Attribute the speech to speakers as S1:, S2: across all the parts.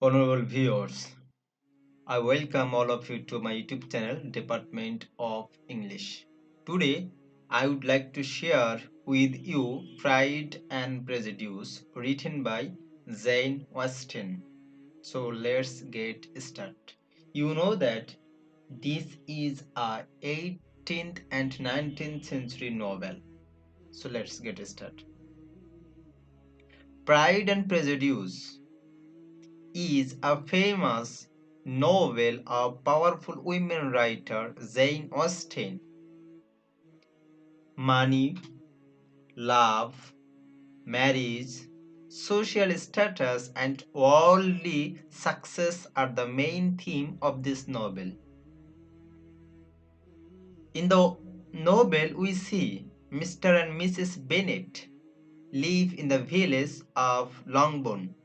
S1: Honorable viewers, I welcome all of you to my YouTube channel, Department of English. Today, I would like to share with you Pride and Prejudice, written by Jane Austen. So let's get started. You know that this is a 18th and 19th century novel. So let's get started. Pride and Prejudice is a famous novel of powerful women writer Jane Austen. Money, love, marriage, social status, and worldly success are the main theme of this novel. In the novel, we see Mr. and Mrs. Bennet live in the village of Longbourn,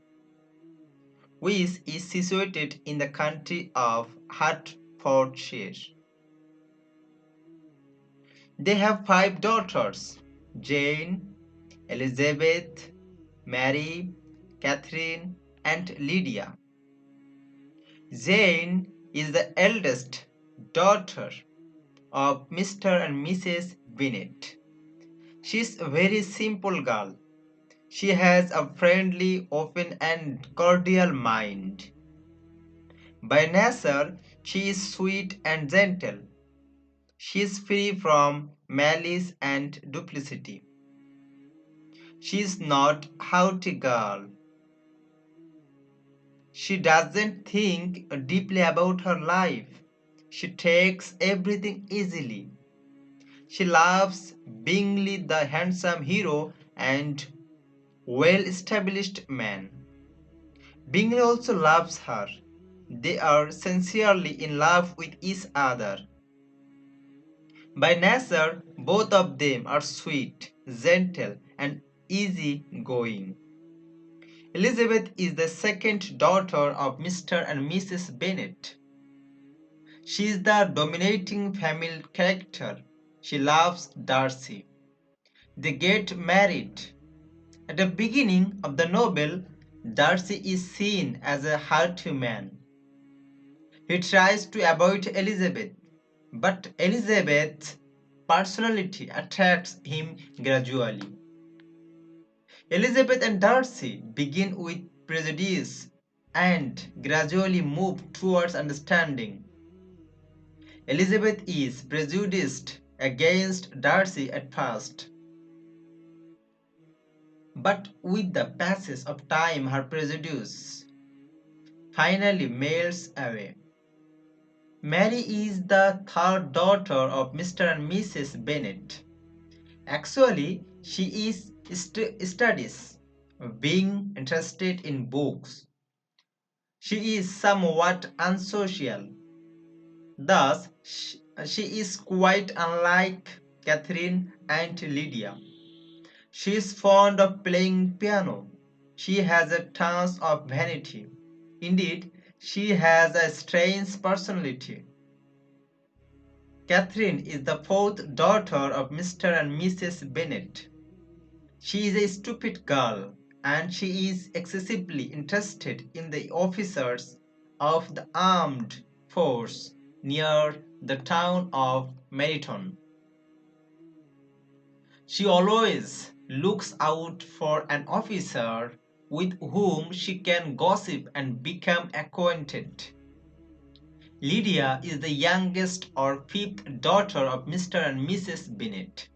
S1: which is situated in the county of Hertfordshire. They have five daughters: Jane, Elizabeth, Mary, Catherine, and Lydia. Jane is the eldest daughter of Mr. and Mrs. Bennet. She is a very simple girl. She has a friendly, open, and cordial mind. By nature, she is sweet and gentle. She is free from malice and duplicity. She is not haughty girl. She doesn't think deeply about her life. She takes everything easily. She loves Bingley, the handsome hero and well-established man. Bingley also loves her. They are sincerely in love with each other. By nature, both of them are sweet, gentle, and easy-going. Elizabeth is the second daughter of Mr. and Mrs. Bennet. She is the dominating female character. She loves Darcy. They get married. At the beginning of the novel, Darcy is seen as a haughty man. He tries to avoid Elizabeth, but Elizabeth's personality attracts him gradually. Elizabeth and Darcy begin with prejudice and gradually move towards understanding. Elizabeth is prejudiced against Darcy at first, but with the passage of time her prejudice finally melts away. Mary is the third daughter of Mr. and Mrs. Bennet. Actually, she is studies, being interested in books. She is somewhat unsocial. Thus, she is quite unlike Catherine and Lydia. She is fond of playing piano. She has a touch of vanity. Indeed, she has a strange personality. Catherine is the fourth daughter of Mr. and Mrs. Bennet. She is a stupid girl and she is excessively interested in the officers of the armed force near the town of Meriton. She always looks out for an officer with whom she can gossip and become acquainted. Lydia is the youngest or fifth daughter of Mr. and Mrs. Bennet.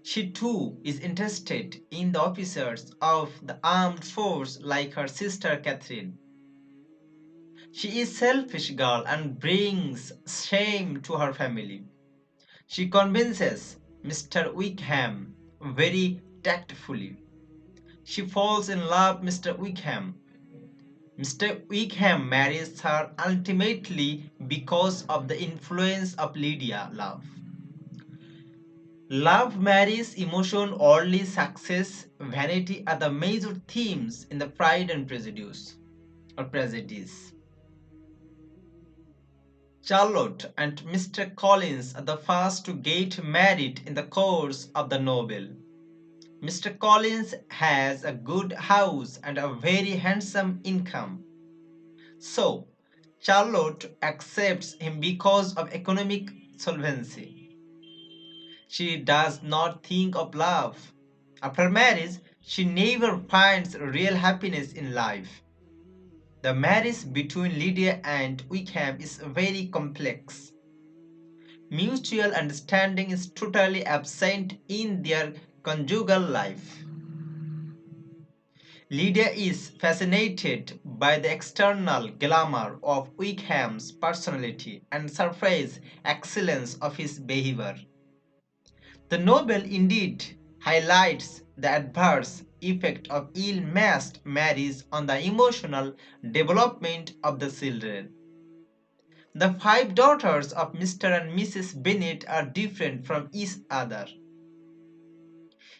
S1: She too is interested in the officers of the armed force like her sister Catherine. She is selfish girl and brings shame to her family. She convinces Mr. Wickham very tactfully. She falls in love with Mr. Wickham. Mr. Wickham marries her ultimately because of the influence of Lydia love. Love, marriage, emotion, worldly success, vanity are the major themes in the Pride and Prejudice or Prejudice. Charlotte and Mr. Collins are the first to get married in the course of the novel. Mr. Collins has a good house and a very handsome income. So, Charlotte accepts him because of economic solvency. She does not think of love. After marriage, she never finds real happiness in life. The marriage between Lydia and Wickham is very complex. Mutual understanding is totally absent in their conjugal life. Lydia is fascinated by the external glamour of Wickham's personality and surface excellence of his behavior. The novel indeed highlights the adverse effect of ill-matched marriage on the emotional development of the children. The five daughters of Mr. and Mrs. Bennet are different from each other.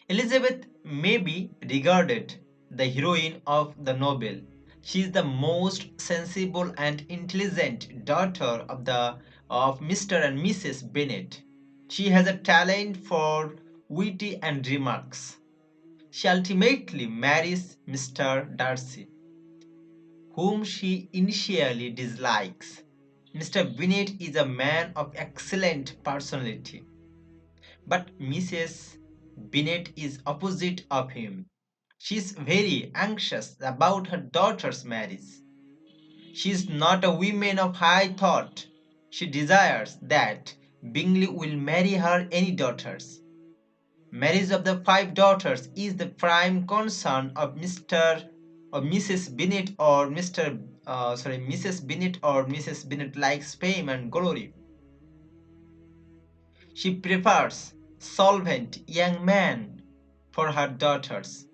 S1: Elizabeth may be regarded the heroine of the novel. She is the most sensible and intelligent daughter of Mr. and Mrs. Bennet. She has a talent for witty and remarks. She ultimately marries Mr. Darcy, whom she initially dislikes. Mr. Bennet is a man of excellent personality, but Mrs. Bennet is opposite of him. She is very anxious about her daughter's marriage. She is not a woman of high thought. She desires that Bingley will marry her any daughters. Marriage of the five daughters is the prime concern of Mr. or Mrs. Bennet or Mrs. Bennet or Mrs. Bennet likes fame and glory. She prefers solvent young men for her daughters.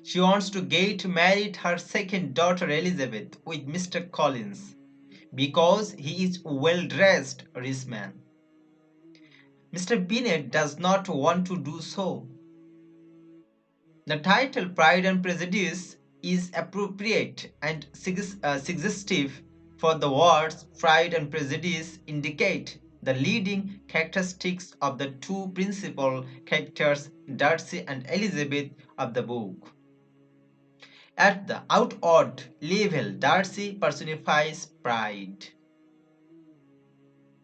S1: She wants to get married her second daughter Elizabeth with Mr. Collins because he is a well-dressed rich man. Mr. Bennet does not want to do so. The title Pride and Prejudice is appropriate and suggestive, for the words pride and prejudice indicate the leading characteristics of the two principal characters, Darcy and Elizabeth, of the book. At the outward level, Darcy personifies pride.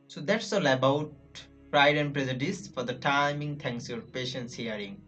S1: So that's all about Pride and Prejudice. For the timing, thanks for your patience hearing.